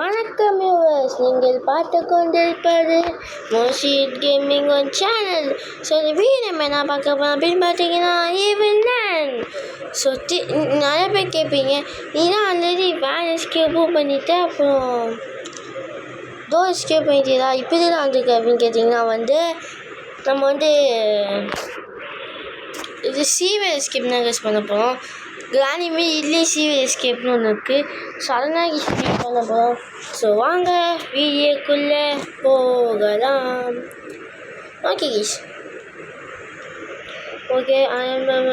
வணக்கம் viewers, நீங்கள் பார்த்து கொண்டிருப்பது Moshith gaming one channel. So இந்த வீடியோ நம்ம என்ன பார்க்க போகிறோம் அப்படின்னு பார்த்தீங்கன்னா ஈவன். ஸோ நிறைய பேர் கேட்பீங்க, நீ தான் ஆல்ரெடி வேன் எஸ்கேப் பண்ணிவிட்டு அப்புறம் டோர் எஸ்கேப் பண்ணிட்டீங்களா, இப்படி தான் வந்துருக்கு அப்படின்னு கேட்டிங்கன்னா நம்ம இது சீவர் எஸ்கேப் தான் யூஸ் பண்ண போகிறோம். கிரானிமே இல்லே சீவர் எஸ்கேப்னு ஒன்று இருக்குது. ஸோ அதனால் எஸ்கேப் பண்ண போகிறோம். ஸோ வாங்க வீடியோக்குள்ளே போகலாம். ஓகே கீஸ், ஓகே ஓகே நம்ம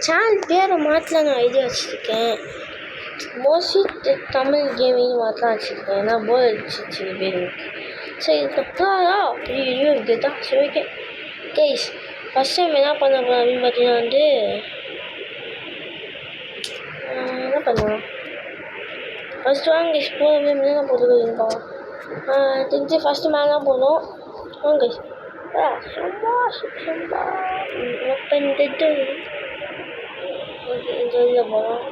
சேனல் பேரை மாற்றலான்னு ஐடியா வச்சுருக்கேன். மோஸ்ட்லி தமிழ் கேமிங் மாற்றலாம் வச்சுருக்கேன். ஏன்னா போர் அடிச்சிச்சு பேர். சரி இதுக்கப்புறம் வீடியோ இருக்குது தான். சரி ஓகே கைஸ், ஃபஸ்ட் டைம் என்ன பண்ண போகிறோம் அப்படின்னு பார்த்தீங்கன்னா என்ன பண்ணலாம். ஃபஸ்ட்டு வாங்க கைஸ் போகிறோம். என்ன போட்டுருக்கீங்கப்பா தெரிஞ்சு ஃபஸ்ட்டு மேலே தான் போகணும். வாங்க கைஸ் சும்மா ஓப்பன் தி டோர். ஓகே இந்த வழியில் போகலாம்.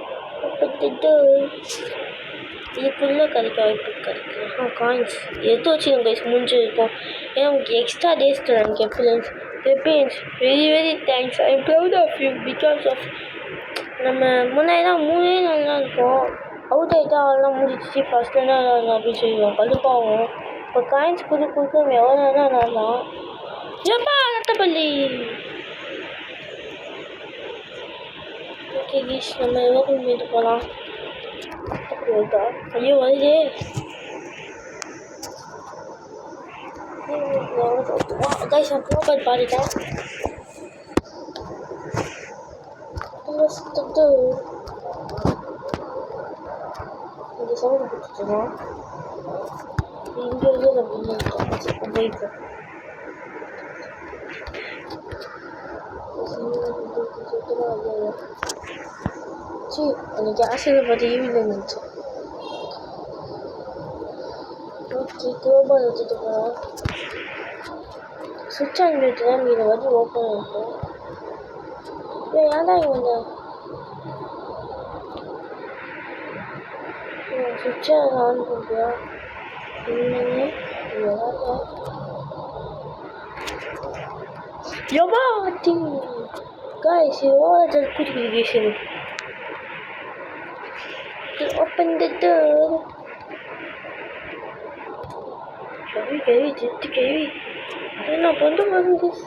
Open the door. இதுக்குள்ளே கிடைக்க வாய்ப்பு கிடைக்கும். காயின்ஸ் எடுத்து வச்சுக்கோங்க கைஸ், முடிஞ்சிருக்கும். ஏன்னா உங்களுக்கு எக்ஸ்ட்ரா டேஸ் தராங்க. கெப்பியன்ஸ் very very thanks. I am proud of you because of நம்ம முன்னாடி தான் 3 நாள் தான் இருக்கும். அவுட் ஆகிட்டா அதெல்லாம் முடிச்சிச்சு. ஃபஸ்ட்டு என்ன அப்படின்னு சொல்லுவோம், கடுப்பாகும். இப்போ காயின்ஸ் கொடுக்க எவ்வளோ நேரம் நடலாம். எப்பா ரத்தப்பள்ளி. ஓகே கீஸ், நம்ம எவ்வளோ மீட்டு போகலாம். ஐயோ வருதே. கைஸ் நான் ப்ரோக்கர் பாடிட்டேன். இந்த சவுண்ட் கொடுத்துட்டோம். இங்கே நம்ம போய்க்கும். சரி அந்த கேஸ் பார்த்து ஈவினில் இருந்துச்சு. ஓகே குளோபால் எடுத்துகிட்டு போகிறோம். சுவிட்ச் ஆன் பண்ணிட்டு தான் இதை வந்து ஓப்பன் இருக்கும். ஏன்டா இங்கே சுவிட்சை ஆன் பண்ணுறியா இன்னுமே எவ்வளோ guys, what a good creation. Open the door. Carry, just carry. என்ன பண்ணுறது கைஸ்.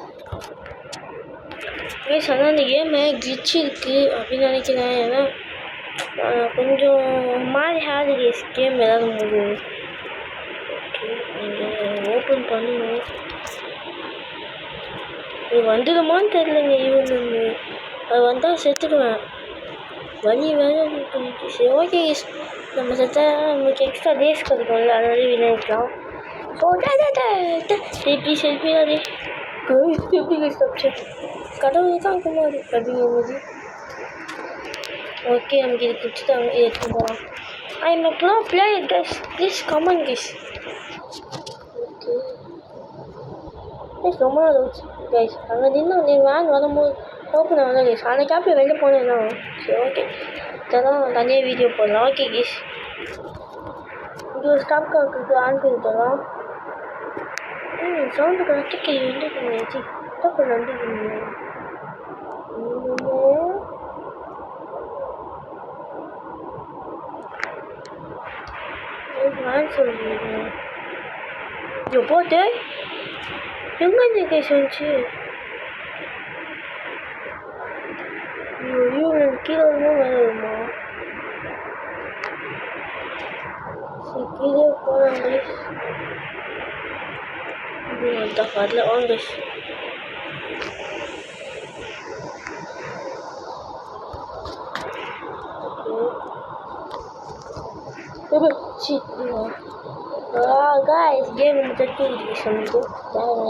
ஆனால் இந்த கேமு கிளிச் இருக்குது அப்படின்னு நினைக்கிறேன். ஏன்னா கொஞ்சம் மாதிரி ஹேர் கேஸ் கேம் ஏதாவது போது. ஓகே நீங்கள் ஓப்பன் பண்ணணும். இது வந்துடுமான்னு தெரிலங்க. ஈவன் அது வந்தால் செத்துடுவேன். வலி வேறு இருக்குது. சரி ஓகே நம்ம செத்தா நமக்கு எக்ஸ்ட்ரா டேஸ் கிடைக்கும்ல, அதை வந்து விளையாடலாம். ஸோ திருப்பி செல்ஃபி அது எப்படி கஷ்டப்பச்சு கடவுள் தான் குமார் அப்படிங்கும்போது. ஓகே நமக்கு இது பிடிச்சிட்டாங்க. இது எடுத்து போகலாம். I am bro player guys, please comment guys. Okay guys ரொம்ப நாள் வச்சு கைஸ் அங்கே நின்று நீ வேன் வரும்போது ஓப்பன் ஆகல கைஸ். அந்த கேப்பில் வெளில போனேன்னா சரி ஓகே இதெல்லாம் தனியாக வீடியோ போடலாம். ஓகே கைஸ் இது ஒரு ஸ்டாப் காக்கு ஆன் பண்ணி தரலாம். சவுண்டு கரெக்டாக வந்துருக்குங்க. தப்பு வந்துருக்குங்க. சொல்லுங்க போட்டு எங்க இந்த கேஸ் வந்துச்சு. கீழே வருமா மேலே வருமா? சரி கீழே போகிறாங்க. வரல வாங்க. guys game முடிச்சிட்டு சொல்லுது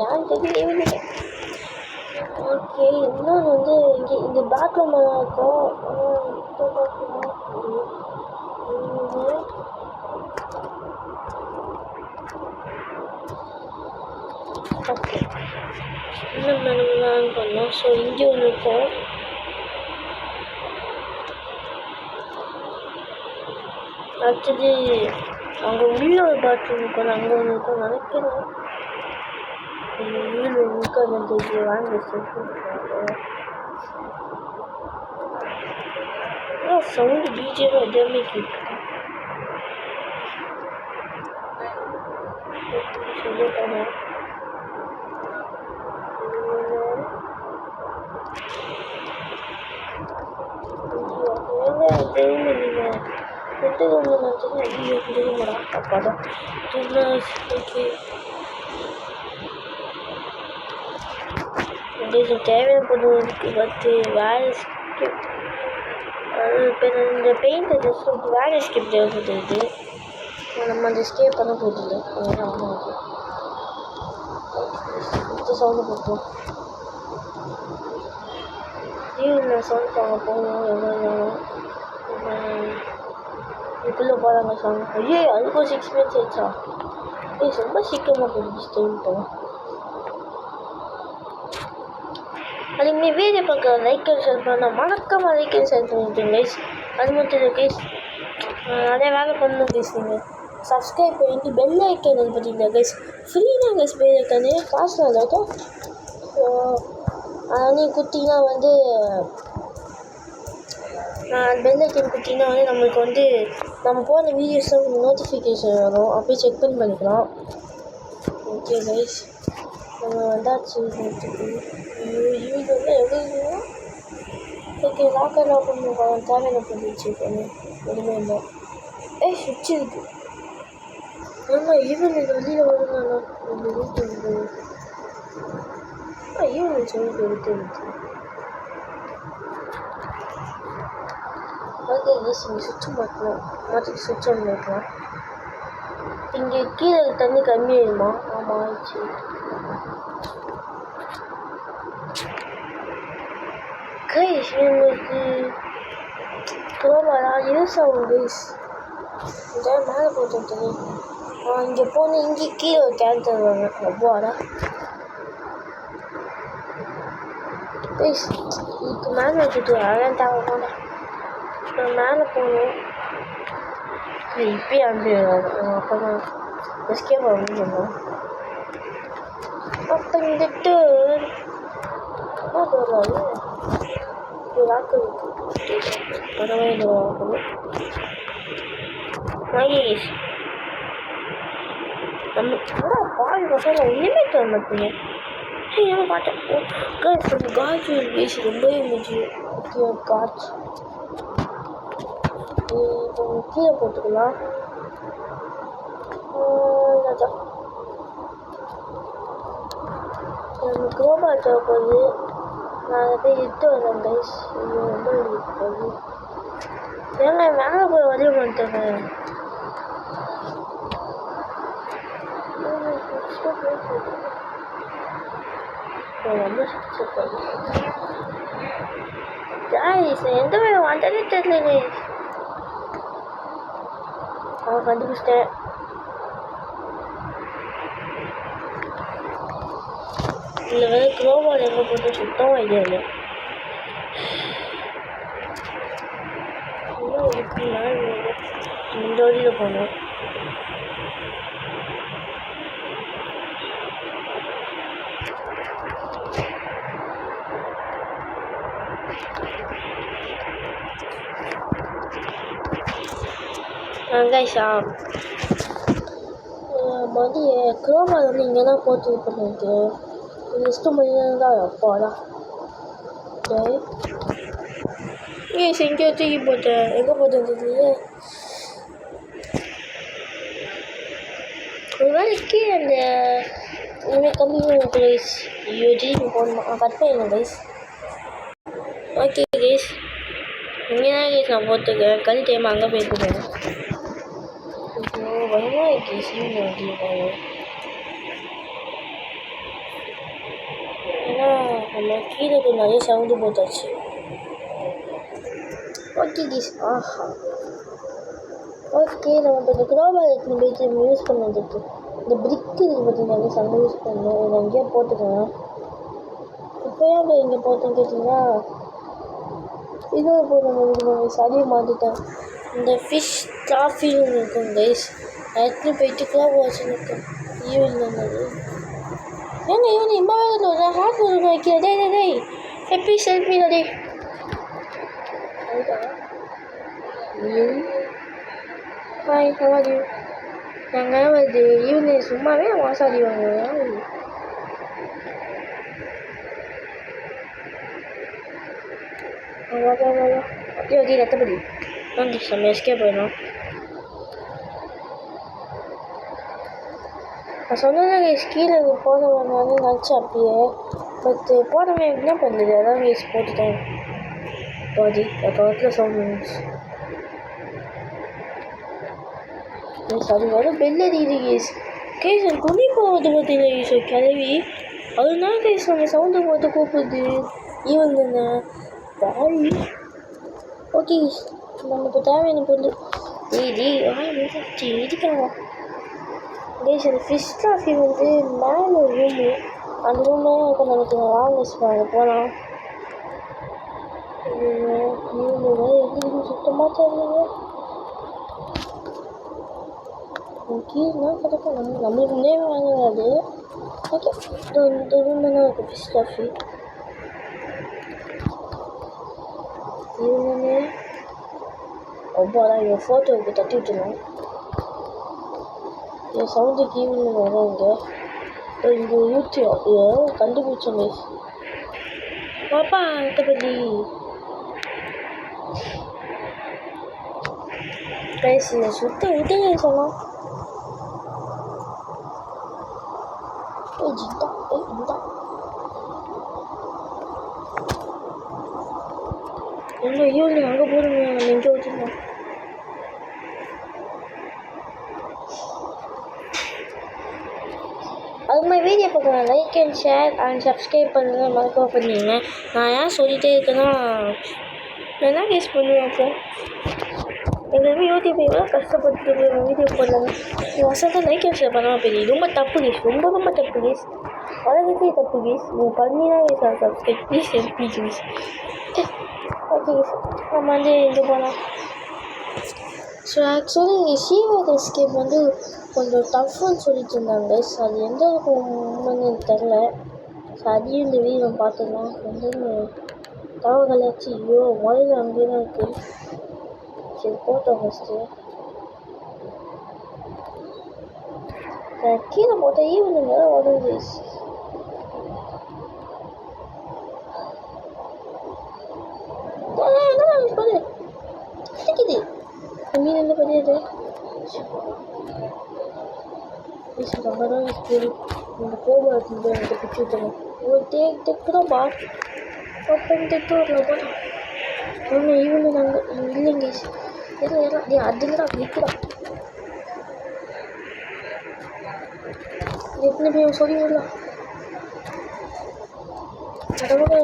யாரும் தெரியல. ஓகே இன்னொன்று இங்கே இந்த பேக்கில் நல்லா இருக்கும். ஓகே இன்னும் நம்ம பண்ணோம். ஸோ இங்கே ஒன்று இருக்கும். அடுத்தது அங்கே உள்ள ஒரு பாத்ரூம் இருக்கும், அங்கே ஒன்று இருக்கும் நினைக்கிறேன். வீடு இருக்க வாங்கி சவுண்டு டிஜேவும் எதுவுமே கேட்கும். சொல்லிட்டாங்க நீங்கள் புத்தகம் நினச்சது ஐயோ புரியுமாடா அப்பாதான் ஓகே. தேவையான பொருளுக்கு பார்த்து வேலை ஸ்கிப் இப்போ இந்த பெயிண்ட் ஜஸ்ட் வேலை ஸ்கிப் தேவைப்படுது. நம்ம அந்த ஸ்டே பண்ண போதில்லை சவுண்டு போட்டோம். ஈவினிங் சவுண்ட் வாங்க போகணும். எவ்வளோ நேரம் இதுக்குள்ளே போகிறாங்க சவுண்ட். ஐயோ அதுக்கும் 6 minutes ஆயிடுச்சா? ரொம்ப சீக்கிரமாக போயிடுச்சு டைம். போகலாம் அதுமாரி வீடியோ பார்க்க லைக் அண்ட் ஷேர் பண்ணால் மறக்காமல் லைக் அண்ட் ஷேர் பண்ணிவிட்டேன் கைஸ். அது மட்டும் இல்லை கைஸ், நிறைய வேலை பண்ணணும் கைஸ். நீங்கள் சப்ஸ்கிரைப் பண்ணிட்டு பெல் ஐக்கன் பார்த்தீங்களா கைஸ், ஃப்ரீ தான் கைஸ். பெல் ஐக்கானு காசு இல்லாட்டும் நீங்கள் கொடுத்தீங்கன்னா வந்து பெல் ஐக்கன் கொடுத்தீங்கன்னா வந்து நம்மளுக்கு வந்து நம்ம போன வீடியோஸ்லாம் நோட்டிஃபிகேஷன் வரும், அப்படியே செக் பண்ணி பண்ணிக்கலாம். ஓகே கைஸ், நம்ம வந்தாச்சு. யூடியூப்ல எவ்வளோ ஓகே லாக்கர் பண்ணுவோம். தேவையான பண்ணிச்சு எதுவுமே இல்லை. சுவிட்ச் இருக்கு. ஆமாம் ஈவன் இது வெளியில் வருவாங்க இந்த வீட்டு ஈவன் சொல்லிட்டு எடுத்து ஓகே ஈஸ் இங்கே சுவிட்ச் மாற்றலாம். மாற்றிட்டு சுவிட்ச் ஆன் பண்ணிக்கலாம். இங்கே கீழே தண்ணி கம்மியாயிடுமா? ஆமாம் ஆயிடுச்சு. கைஸ் உங்களுக்கு குளோபாலா யூஸ் ஆகும் கைஸ். இந்த மேலே போட்டு இங்கே போனால் இங்கே கீழே ஒரு கேன் தருவாங்க. அவ்வாடா கைஸ் இதுக்கு மேலே வச்சுட்டு அதெல்லாம் தேவைப்படா. நான் மேலே போகணும். இப்பயே அனுப்பிடுவாங்க. அப்போ தான் எஸ்கேப் ஆக முடியும். அப்போ வந்துட்டு வராது லாக்கு பரவாயில்லை. மகேஷ் நம்ம பால் பசங்க ஒன்றுமே தர மாட்டீங்க. ஏன்னா பார்த்தேன் கேர்ள்ஸ் நம்ம காட்சி பேசி ரொம்பவே முடியும். ஓகே காட்சி இப்போ கீழே போட்டுக்கலாம். நம்ம குளோபா தேவைப்படுது. நான் அதை போய் எடுத்து வரேன் கைஸ். இது ரொம்ப போகுது. ஏன்னா மேலே போய் வரைய மாட்டேன். ரொம்ப கைஸ் எந்த வேலை வந்ததே தெரியல கைஸ். அவன் கண்டுபிடிச்சிட்டேன். இதில் வந்து குளோபால் எங்கே போட்டு சுத்தம் ஐடியா இல்லை. இந்த வழியில் போனோம். கைஸா மதிய குளோபால் வந்து இங்கே தான் போட்டு இது பண்ணிட்டு லிஸ்ட்டு மணி தான் அப்பாடா. எங்கேயோ தூக்கி போட்டேன். எங்கே போட்டு ஒரு வேலைக்கு அந்த இனிமேல் கம்மி கைஸ். ஐயோ ஜிபி போடணும். கட் பண்ணிடுங்க கைஸ். ஓகே கைஸ், இங்கே தான் கைஸ் நான் போட்டுக்கிறேன். கல் டைம் அங்கே போயிருக்கேன். ஐயோ பயமாக இருக்கு. சீன் வண்டியிருக்காங்க. ஏன்னா நம்ம கீழே நிறைய சவுண்டு போட்டாச்சு. Okay guys. ஆஹா ஓகே நம்ம இப்போ இந்த குளோபால் எடுத்துன்னு போயிட்டு யூஸ் பண்ணதுக்கு இந்த பிரிக்கு இது பார்த்தீங்கன்னா சண்டை யூஸ் பண்ணணும். இதை எங்கேயோ போட்டுக்கலாம். இப்போ ஏன் இங்கே போட்டேன்னு கேட்டிங்கன்னா இது போட்டு சரியாக மாற்றிட்டேன். இந்த ஃபிஷ் ட்ராஃபின்னு இருக்கும் கைஸ். எடுத்துன்னு போயிட்டு கிளப் வச்சுருக்கேன். ஈவன் வந்தது ஏங்க ஈவன் இம்மா வேலை ஹார்ட் ஒர்க் வைக்கிறேன். Day day day happy selfie day. Hi how are. நாங்கள் வந்து ஈவினிங் சும்மாவே வாசாடிவாங்க. ஓகே ரத்தப்படி வந்துச்சு. நம்ம எஸ்கேப் போயிடும். நான் சொன்னதான் கீழே போட வேணாம்னு நினச்சேன் அப்பயே. பட் போனவே என்ன பண்ணுது அதான் கேஸ் போட்டுட்டேன். பாதி பக்கத்தில் சவுண்ட் வந்துச்சு. அது வர பெல் அடிக்குது கேஸ். கேஸ் துணி போகுது பார்த்தீங்களா கேஸ் கிளவி. அதுதான் கேஸ் நம்ம சவுண்டை போட்டு கூப்பிடுது. ஈவன் தானே பாய். ஓகே நமக்கு தேவையான பொருள் இதுக்காக கேஸ். அந்த ஃபிஷ் ட்ராஃபி வந்து மேலே ரூமு. அந்த ரூம் தான் இருக்கும் நினைக்கிறேன். வாங்க போகலாம். எப்படி சுத்தமாக தெரியல. கீழே கிடைக்கும். நம்மளுக்கு நேம் வாங்காது. ஓகே இந்த ரூம் தானே இருக்கும் ஃபிஷ் ட்ராஃபி. இதுன்னு அப்பாடா என் ஃபோட்டோவுக்கு தட்டி விட்டுருவோம். என் சவுண்டுக்கு ஈவினிங் வரும். இங்கே யூடியூப் கண்டுபிடிச்சோம் மிஸ் பாப்பா. பற்றி பேசி சுத்த விட்டுங்க சொன்னோம். இல்லை ஈவினிங் அங்கே போடுங்க. நம்ம எங்கே வச்சுருந்தோம். அது மாதிரி வீடியோ பார்க்கலாம். Like and share and subscribe பண்ணுங்க. மறக்காம பண்ணிடுங்க. நான் ஏன் சொல்லிகிட்டே இருக்கேன்னா நான் என்ன கேஸ் பண்ணுவேன். அப்போ எங்களுக்கு யூடியூப் எவ்வளோ கஷ்டப்பட்டு வீடியோ போடலாங்க. வசந்தாக லைக் அண்ட் ஷேர் பண்ணாமல் போய் ரொம்ப தப்பு கேஸ். ரொம்ப ரொம்ப தப்பு கேஸ். உலகத்தையே தப்பு கேஸ். நீங்கள் பண்ணினா guys subscribe please please guys. Okay guys நம்ம வந்து எங்கே போகலாம். ஸோ ஆக்சுவலி சீவர்ட் எஸ்கேப் வந்து கொஞ்சம் டஃப்னு சொல்லிட்டு இருந்தாங்க. ஸோ அது எந்த இருக்கும்னு தெரில. ஸோ அதையும் இந்த வீடியோ பார்த்துக்கலாம். வந்து தகவலாச்சு. ஐயோ முதல்ல அங்கேயே தான் இருக்குது. சரி போட்டோம் ஃபஸ்ட்டு. கீழே போட்டால் ஈவினிங் வேறு உடம்பு பண்ணு கிடைக்குது. மீன் என்ன பண்ணியது நம்ம தான் இந்த கோபம் இருந்து எனக்கு பிடிச்சி விட்டுருங்க. ஒரு டேக்கு தான் பா ஓப்பன் டேட்டு வரல போட்டோம். ஒன்று ஈவினிங் நாங்கள் இல்லைங்க எல்லாம் நீ அதுங்கடா நிற்கடா. எத்தனை பேர் சொல்லி விடலாம்.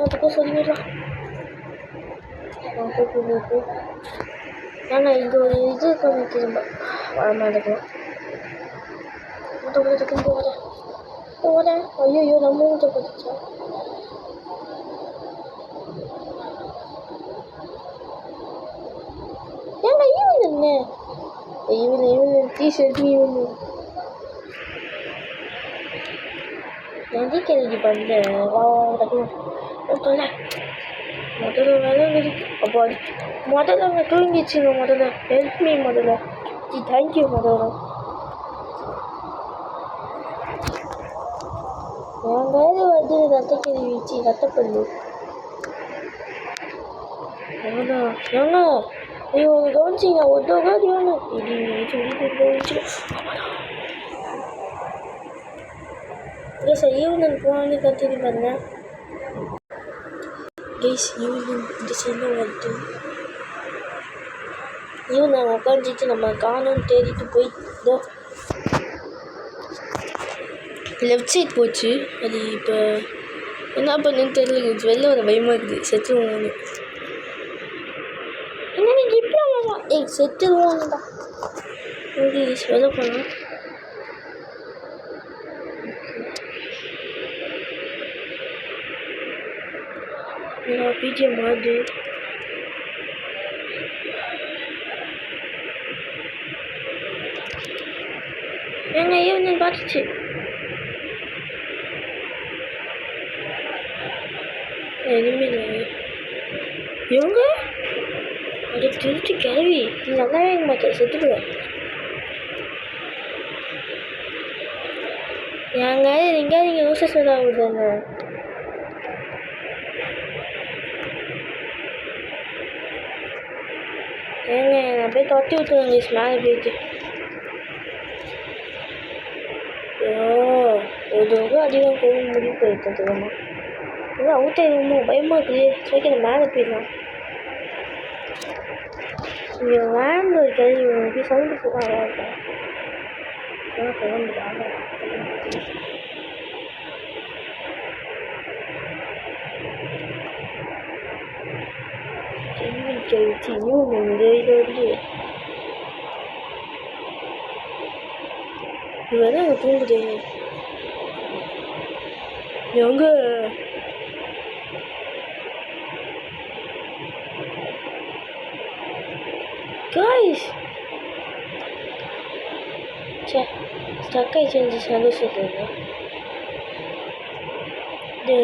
அதுக்கும் சொல்லி விடலாம். ஏன்னா இது ஒரு இது கொஞ்சம் திரும்ப வர மாட்டேங்குது. போகிறேன். ஐயோ நம்ம ஊட்ட போட்டுச்சா. ஏங்க ஈவன் என்ன ஈவன் டிஷர்ட் ஈவன் நதி கிளம்பி பண்ணுறேன். முதல்ல வேலை இருக்கு. அப்போ முதல்ல அங்கே தூங்கிச்சுங்க. முதல்ல ஹெல்ப் மீ. முதல்ல தேங்க்யூ. முதல்ல என் கையில் வந்து ரத்தக்கறி வீச்சு ரத்தப்பள்ளு ஏங்க ஏங்க ஐயோ கவனிச்சிங்க ஒருத்தவங்க வேணும் இப்படி சொல்லி கவனிச்சு. இல்லை சார் ஈவினிங் போனாலே கற்றுக்கு பாருங்க ப்ளீஸ். ஈவினிங் இந்த சைடில் வந்து ஈவினிங் உட்காந்துட்டு நம்ம காணும்னு தேடிட்டு போயிட்டோ லெஃப்ட் சைட் போச்சு. அது இப்போ என்ன பண்ணுன்னு தெரியல. வெளில வர பயமாக இருக்குது. செத்துருவோம். என்ன நீங்கள் இப்படி வரலாம். செத்துருவோம்டா. ஓகே வெளில போனோம். பிஜிஎம் மாறுது. ஏங்க ஈவினிங் பார்த்துச்சு. இனிமேல் எங்க அது திருச்சி கிளவி நல்லாவே மாட்டேன், செத்துடுவேன். ஏங்க நீங்கள் யூசஸ் ஆகுதுங்க. ஏங்க நான் அப்படியே தொட்டி விட்டுருங்க மேலே போயிட்டு. ஏதோ அதிகம் போக முடிவு போயிருக்கேன் தெரியுமா. ஏதோ அவுத்தாயிருமோ பயமாக இருக்குது. சரி நான் மேலே போயிடலாம். இங்கே வேன் ஒரு கேள்வி போய் சவுண்டு போக அழகாக இருக்கும். கிளம்புறாங்க கழிச்சு இன்னும் இந்த இது வந்து இவதான் அங்கே தூங்குது. எங்க காய்ஸ் ஸ்டக் ஆயிடுச்சு சந்தோஷத்துக்கு.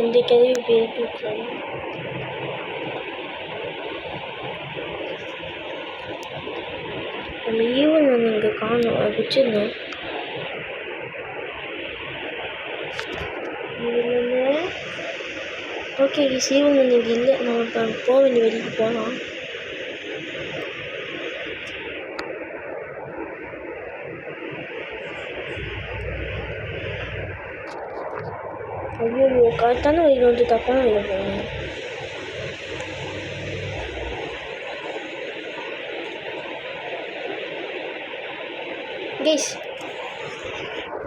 இந்த கேள்வி பேசி அந்த ஈவன் வந்து இங்கே காணும் வச்சுருந்தேன். ஈவன் ஓகே ஈவன் வந்து இங்கே இல்லை. நம்ம போக வேண்டிய வெளிக்கு போகலாம். ஐயோ கரெக்டான வழியில் வந்து தப்பான வழியில் போகணும். கைஸ்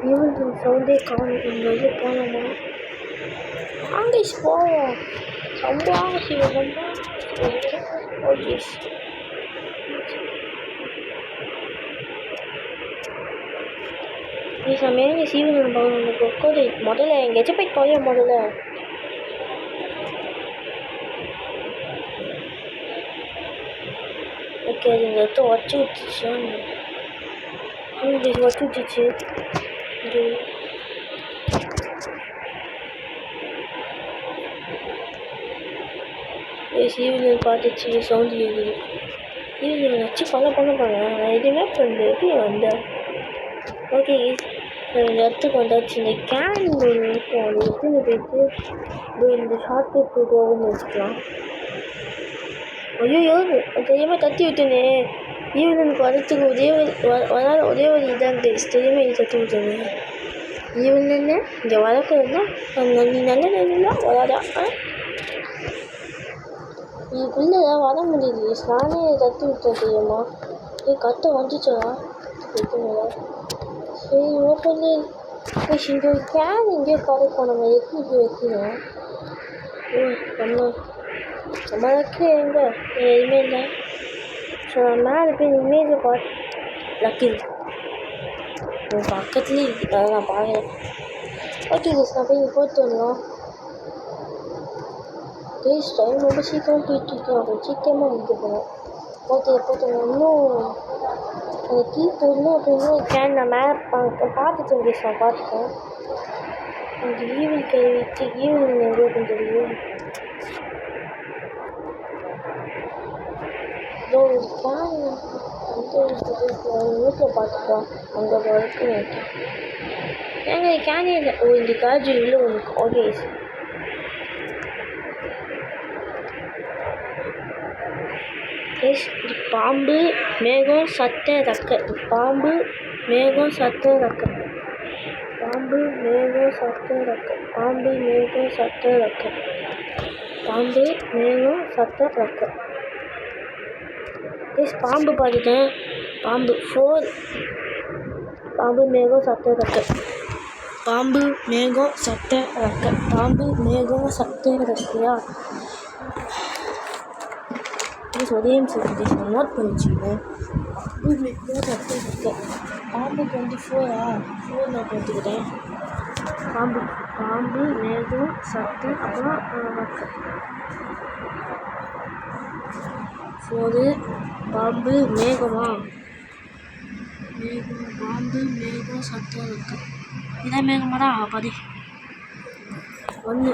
ஈவன் சவுண்டே காணும். இந்த இது போனோமா கைஸ் போவோம். ரொம்ப ஓகே சமையல் சீவன் பார்க்கணும். கொக்கோது முதல்ல எங்கேயாச்சும் போய் தொலைய முதல்ல. ஓகே அது இந்த இடத்த உடச்சி விட்டுச்சு. உடச்சி விட்டுச்சு. சீவன் பார்த்துச்சு சவுண்டு கேட்குது. சீவன் வச்சு பண்ண நான் எதுவுமே பண்ணல. எப்படி வந்தேன்? ஓகே இந்த இடத்துக்கு வந்தாச்சு. இந்த கேன் இருக்கும் அது எடுத்துன்னு போயிட்டு இந்த ஷார்ட் கட் போகணும்னு வச்சுக்கலாம். ஐயோ தெரியாமல் தட்டி விட்டுனே. ஈவனுக்கு வரத்துக்கு ஒரே ஒரு இதான் தெரியாமல் இது தட்டி விட்டுனே. ஈவன் என்ன இங்கே வரக்கூடாதுன்னா நீ நல்ல நல்லா வராதா? இதுக்குள்ளே வர முடியுது. நானே தட்டி விட்டேன் தெரியுமா. கத்த வந்துச்சா சரி ஓப்பன் இங்கே ஒரு கேன் எங்கேயோ கிடைக்கும். நம்ம எப்படி போய் வைக்கணும்? நம்ம வைக்க எங்கே எதுவுமே இல்லை. ஸோ நான் மேலே போய் இமேஜை லக்கிது பக்கத்துலேயே இருக்குது. அதை நான் பார்க்குறேன். ஓகே நான் போய் போட்டு வரலாம். ப்ளீஸ் டைம் ரொம்ப சீக்கிரம் போயிட்டுருக்கேன். கொஞ்சம் சீக்கிரமாக முடிக்க போகிறேன். போட்டு இன்னும் அந்த கீ போடணும். அப்படின்னு கேன் நான் மேலே பார்த்துட்டேன் கேஸ். நான் பார்த்துட்டேன். அந்த ஈவில் கழிவிட்டு ஈவில் எங்கே இருக்குன்னு தெரியும். இதோ ஒரு கேன் வீட்டில் பார்த்துட்டோம். அங்கே வரைக்கும் வைக்கேன். ஏங்க கேனே இல்லை. இந்த காஜு இல்லை உங்களுக்கு. ஓகே பாம்பு மேகம் சட்டை ரக்க. பாம்பு மேகம் சட்டை ரக்க. பாம்பு மேகம் சட்டை ரக்க. பாம்பு மேகம் சட்டை ரக்க. பாம்பு மேகம் சட்டை ரக்க. பாம்பு பார்த்துட்டேன். பாம்பு 4. பாம்பு மேகம் சட்டை ரக்க. பாம்பு மேகம் சட்டை ரக்க. பாம்பு மேகம் சட்டை ரக்கையா? ஒரே நிமிஷம் நோட் பண்ணி வச்சுக்கோங்க. பாம்பு மேகம் சட்டை ரக்க. பாம்பு 24 4 நான் பார்த்துக்கிட்டேன். பாம்பு மேகம் சட்டை அப்புறம் ரக்க 4. பாம்பு மேகமா மேகம் பாம்பு மேகம் சட்டை இருக்கு. இதான் மேகமாடா பாதி. 1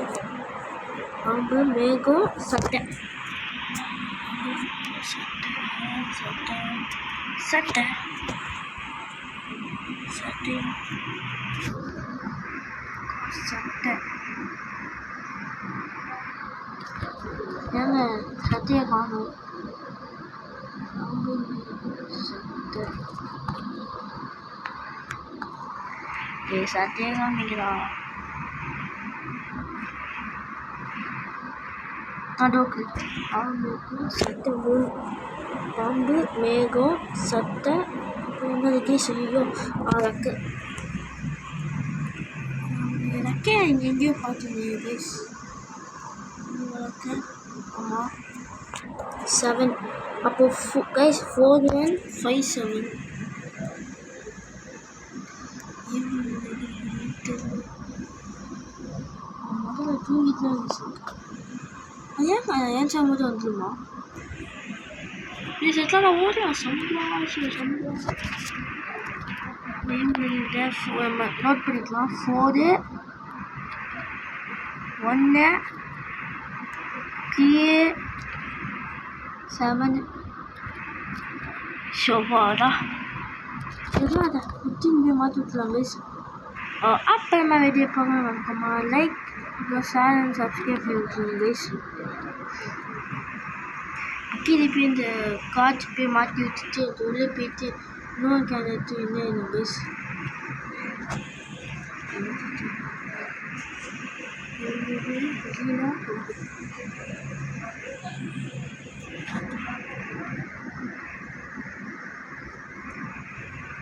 பாம்பு மேகம் சட்டை சட்டை சட்டை சட்டை சட்டை ஏங்க சட்டையை காணும். பாம்பு சட்டை சட்டையை காமிக்கிறா. அதோக்கு பாம்பு சட்டை 3 பாம்பு மேகம் சட்டை என்னதுக்கு செய்யும் ரெக்கை. ரெக்கை எங்கேயோ பார்த்துருந்தேன் கைஸ். ரெக்கை ஆமாம் 7. அப்போது கைஸ் 4 1 5 7. முதல்ல தூங்கிட்டு தான் இருந்துச்சு. ஏன் சாமது வந்துடுமா இது செட்டான ஓடியா சம்பளம் நோட் பண்ணிக்கலாம். 4 1 3 7 ஷோபாடா சரியாடா குட்டிங்க மாற்றி விட்டுலாம் கைஸ். அப்புறமா வீடியோ பார்க்க வணக்கம்மா. லைக் ஷேர் அண்ட் சப்ஸ்கிரைப் பண்ணி விட்டுருங்க கைஸ். திருப்பி இந்த காற்று போய் மாற்றி விட்டுட்டு உள்ளே போயிட்டு இன்னொரு கேரட்டு என்ன கைஸ்.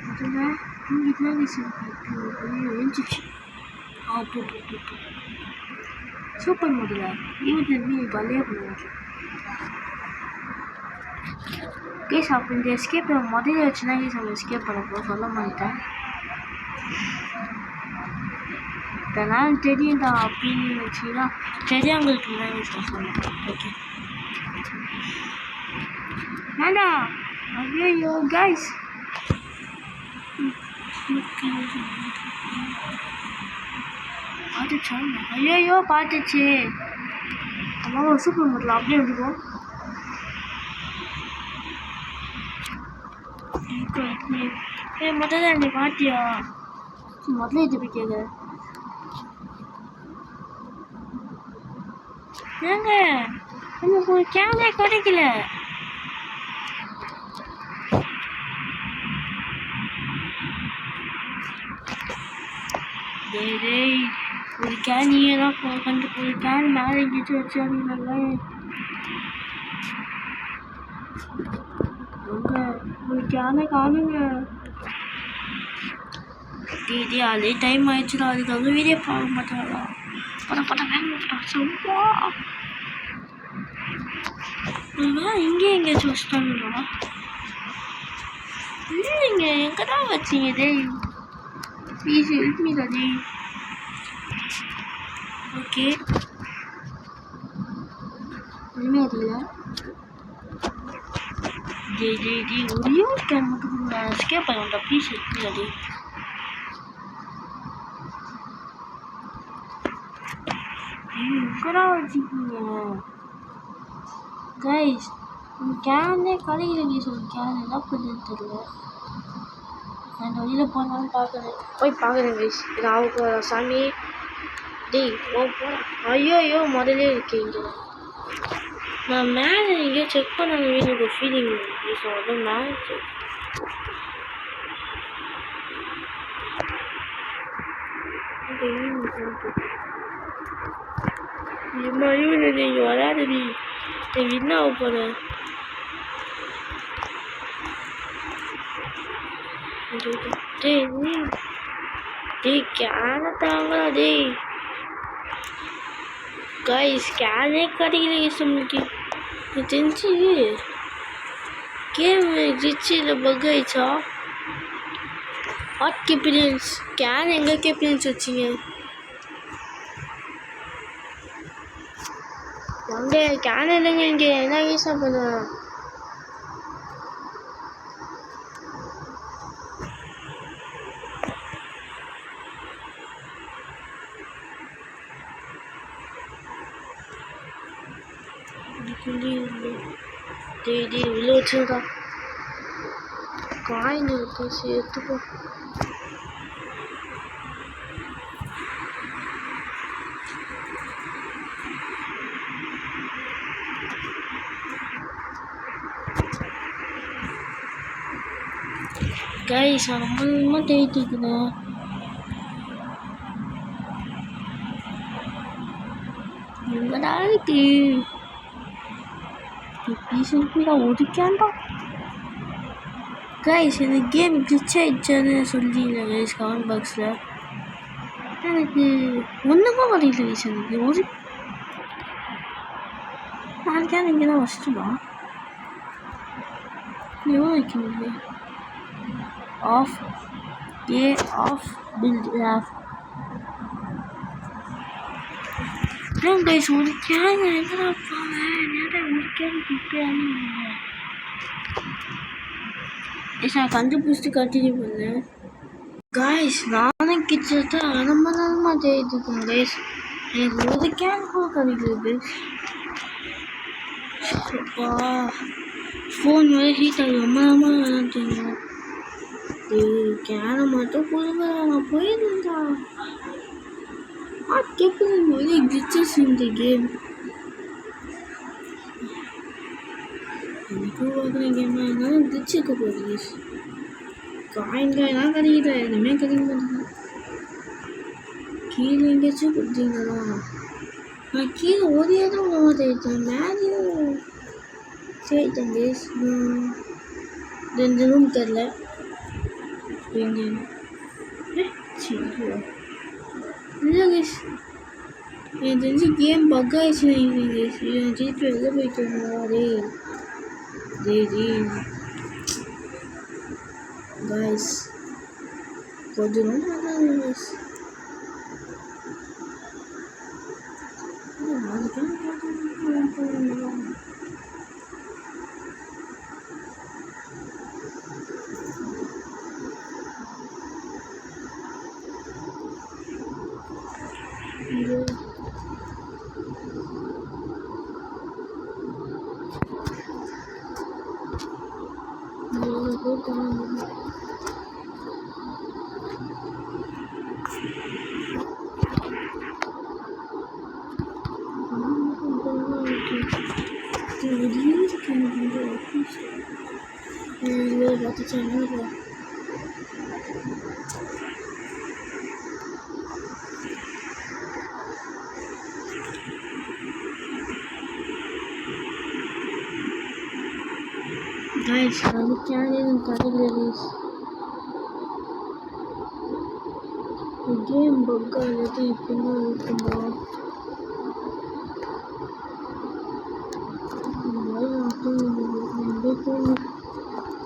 அதில் தூங்கிட்டுலாம் எழுந்துச்சு. போ சூப்பர் முதல்ல ஈவெண்ட்லேருந்து பலையே பண்ணுவாங்க கேஸ். அப்போ இந்த எஸ்கேப் முதல்ல வச்சுனா கேஸ் நம்ம எஸ்கேப் பண்ணப்போ சொல்ல மாட்டேன். இதெல்லாம் தெரியும்டா அப்படின்னு வச்சுன்னா தெரியாங்களுக்கு தான் யூஸ் சொன்னேன். ஓகே வேண்டா. ஐயோ கைஸ் பார்த்துச்சா? ஐயோ பார்த்துச்சு. அம்மா சூப்பர் மார்க்கெட்டில் அப்படியே வந்துக்கும். முதல்ல நீ பார்த்தியா? முதல்ல இது போய் கேட்க ஏங்க நமக்கு ஒரு கேமரா கிடைக்கல. டேய் ஒரு கேன் நீயே தான் கண்டு ஒரு கேன் மேலே எங்கேயாச்சும் வச்சாருங்கல்ல. ஒரு கேனை காணுங்க. டீ அதே டைம் ஆயிடுச்சுடா. அதுக்காக வீடியோ பார்க்க மாட்டாங்களா? படம் வேணும் சொல்லுவா. இங்கே எங்கேயாச்சும் வச்சுட்டாங்களா? இல்லைங்க எங்கே தான் வச்சிங்க? டேய் please help me day. Okay ஒன்றுமே தெரியல. டே ஒரே ஒரு கேன் மட்டும் ஸ்கேப் பண்ண ப்ளீஸ் ஹெல்ப் மீ டே. எங்கடா வச்சுக்கீங்க கைஸ்? கேனே கடையில் சொல்லுங்க. கேன் என்ன பண்ணுன்னு தெரியல. நான் வெளியில் போனாலும் பார்க்குறேன். போய் பார்க்குறேன் கைஸ். இது அவங்க சாமி. டேய் போ. ஐயோ முதலே இருக்கீங்க. நான் மேலே எங்கேயோ செக் பண்ண எனக்கு ஃபீலிங் சொல்ல மேலே செக். நீங்கள் வராதடி. எனக்கு என்ன ஆக போகிறேன்? டேய் கேனை தாங்களா டேய். கைஸ் கேனே கிடைக்கல கைஸ். நம்மளுக்கு தெரிஞ்சு கேம் கிளிச்சில் பக் ஆயிடுச்சா? வாட் கேபிளியன்ஸ் கேன் எங்கே கேபிளியன்ஸ் வச்சிங்க? அங்கே கேன் இல்லைங்க. இங்கே என்ன யூஸ் பண்ணுவேன்? டேய் உள்ள வச்சுடா. காயின் இருக்கு சேர்த்துக்கோ. கைஸ் ரொம்ப தேடிட்டு இருக்குதேன். எங்கடா இருக்கு ஒதுக்காண்டா. கைஸ் இந்த கேம் கிளிச் ஆயிடுச்சான்னு சொல்லிடுங்க கைஸ் கமெண்ட் பாக்ஸில். எனக்கு ஒன்றுக்கும் வரையில கைஸ். எனக்கு ஒரு நாளைக்கான இங்கே தான் வச்சுட்டுமா எவ்வளோ வைக்கணுங்க. ஆஃப் ஆஃப் பில்ட் ஆஃப் கைஸ். ஒரு கேன் எங்கடா போவேன். ஒரு கேன் பிடிக்காம நான் கண்டுபிடிச்சிட்டு கண்டினியூ பண்ணேன். கைஸ் நானும் கிட்டத்தட்ட அரை மணி நேரமாக தேடிட்டு இருக்கேன் கைஸ். எனக்கு ஒரு கேன் கூட கிடைக்கிறது. ஃபோன் வேறு ஹீட் ஆகுது. ரொம்ப நேரமாக விளாண்டுங்க. கேனை மட்டும் கொடுங்க. நான் போயிருந்தா கேட்குது நிறைய கிளிச்சஸ் இந்த கேம். எனக்கு பார்க்குற கேமாக இருந்தாலும் கிளிச் இருக்க போகுது. காயின்லாம் கிடைக்கல. எதுவுமே கிடைக்க மாட்டேங்குது. கீழே எங்கேயாச்சும் கொடுத்தீங்களா? நான் கீழே ஒரே தான் உணவு தேடிட்டேன். மேலேயும் தேடிட்டேன் கேஸ். 2 ரூம் தெரில. இல்லை கேஸ் எனக்கு தெரிஞ்சு கேம் பக் ஆயிடுச்சு கேஸ். திருப்பி வெளில போயிட்டு டேய் கைஸ் கொஞ்சம் நல்லாதான் guys. Guys, kamu cariin tadi guys. Game bugga jadi ipinnya semua.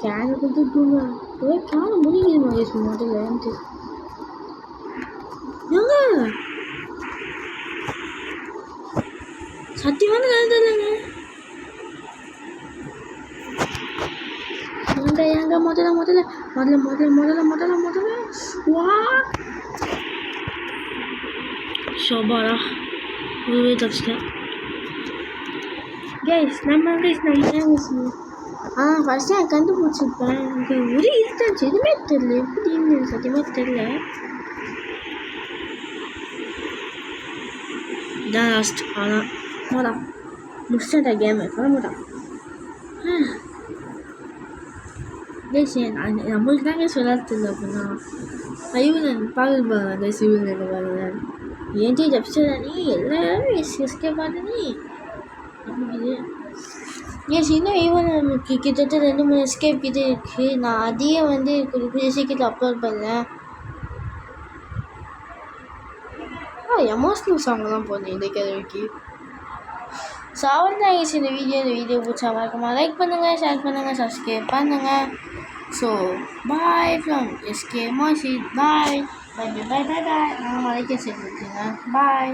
Can itu juga. Tuh kan mungkin mau semua tuh nanti. Jangan. Sati mana ada lagi? Yang model. Wah. Sobara. Udah terus. Guys, nama guys yang sih. Pasti akan tuh buat ஒரு இருந்துச்சு. எதுவுமே தெரியல. எப்படின்னு சத்தியமா தெரியல. இதான் last. ஆனால் Moda முடிச்சிட்டா game கிளம்புடா. கைஸ் நம்மளுக்கு தாங்க சொல்லாது அப்படின்னா ஐவன் பார்க்க கைஸ். இவங்க பாருங்க ஏன்டி ஜப்ஸ்டா நீ எல்லாரும் எஸ்கே பார்த்து நீ எஸ் இன்னும் ஈவன் கிட்டத்தட்ட 2-3 எஸ்கேப் கிட்டே இருக்குது. நான் அதையே வந்து குறிப்பிட்ட சீக்கிரத்தில் அப்லோட் பண்ணேன். எமோஷ்னல் சாங்லாம் போனேன் இந்த கேள்விக்கு. ஸோ அவ்வளோதான் கைஸ் இந்த வீடியோ பிடிச்சா மறக்காம லைக் பண்ணுங்கள், ஷேர் பண்ணுங்கள், சப்ஸ்கிரைப் பண்ணுங்கள். ஸோ பாய் ஃப்ரம் எஸ்கே மோஷி. பாய். நான் மலைக்க சேர்த்துருக்கேங்க. பாய்.